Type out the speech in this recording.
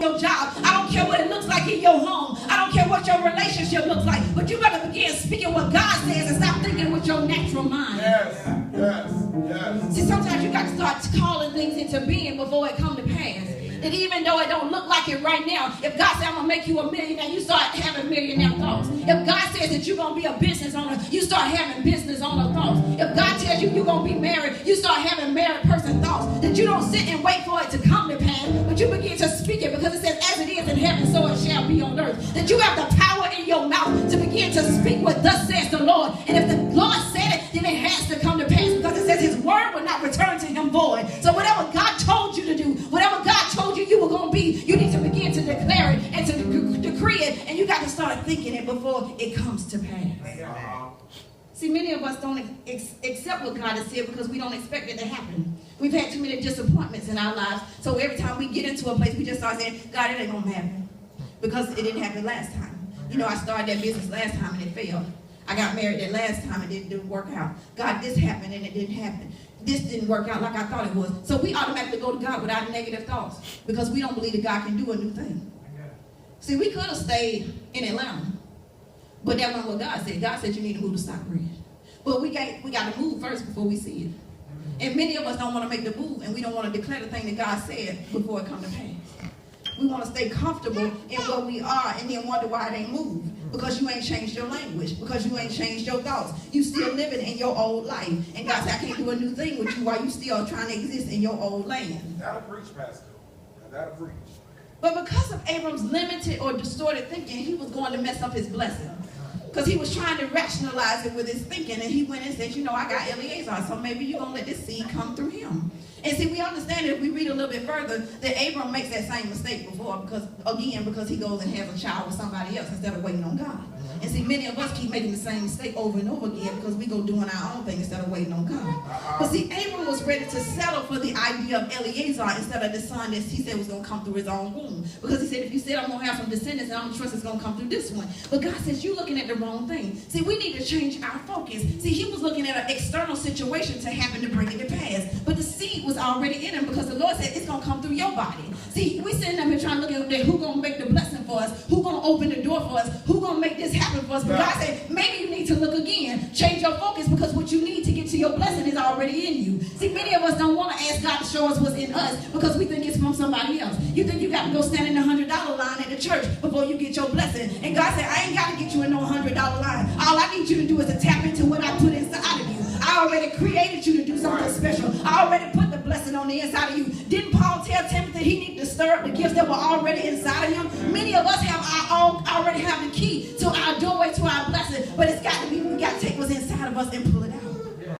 your job. I don't care what it looks like in your home. I don't care what your relationship looks like. But you better begin speaking what God says and stop thinking with your natural mind. Yes. See, sometimes you got to start calling things into being before it come to pass. That even though it don't look like it right now, if God says I'm going to make you a millionaire, you start having millionaire thoughts. If God says that you're going to be a business owner, you start having business owner thoughts. If God tells you you're going to be married, you start having married person thoughts. That you don't sit and wait for it to come to pass, but you begin to speak it because it says, as it is in heaven, so it shall be on earth. That you have the power in your mouth to begin to speak what thus says the Lord. And if the Lord said it, then it has to come to pass because it says his word will not return to him void. So whatever God told you to do, whatever God told you were going to be, you need to begin to declare it and to decree it, and you got to start thinking it before it comes to pass. See, many of us don't accept what God has said because we don't expect it to happen. We've had too many disappointments in our lives, so every time we get into a place, we just start saying, God, it ain't going to happen because it didn't happen last time. You know, I started that business last time and it failed. I got married that last time and it didn't work out. God, this happened and it didn't happen. This didn't work out like I thought it was. So we automatically go to God with our negative thoughts because we don't believe that God can do a new thing. See, we could have stayed in Atlanta, but that wasn't what God said. God said you need to move to Stockbridge. But we got to move first before we see it. And many of us don't want to make the move, and we don't want to declare the thing that God said before it comes to pass. We want to stay comfortable in where we are and then wonder why it ain't moved. Because you ain't changed your language. Because you ain't changed your thoughts. You still living in your old life. And God said, I can't do a new thing with you while you still trying to exist in your old land. That'll preach, Pastor. That'll preach. But because of Abram's limited or distorted thinking, he was going to mess up his blessing. Because he was trying to rationalize it with his thinking. And he went and said, you know, I got Eliezer, so maybe you're going to let this seed come through him. And see, we understand that if we read a little bit further, that Abram makes that same mistake before, because he goes and has a child with somebody else instead of waiting on God. And see, many of us keep making the same mistake over and over again because we go doing our own thing instead of waiting on God. But see, Abram was ready to settle for the idea of Eliezer instead of the son that he said was going to come through his own womb. Because he said, if you said I'm going to have some descendants, and I'm going to trust it's going to come through this one. But God says, you're looking at the wrong thing. See, we need to change our focus. See, he was looking at an external situation to happen to bring it to pass. But the seed was already in him because the Lord said it's going to come through your body. See, we sitting up here trying to look at who's going to make the blessing for us, who's going to open the door for us, who's going to make this happen for us. But God said, maybe you need to look again. Change your focus because what you need to get to your blessing is already in you. See, many of us don't want to ask God to show us what's in us because we think it's from somebody else. You think you got to go stand in the $100 line at the church before you get your blessing. And God said, I ain't got to get you in no $100 line. All I need you to do is to tap into what I put inside of you. I already created you to do something special. I already put the blessing on the inside of you. Didn't Paul tell Timothy that he needed to stir up the gifts that were already inside of him? Many of us already have the key to our doorway to our blessing, but it's got to be, we got to take what's inside of us and pull it out.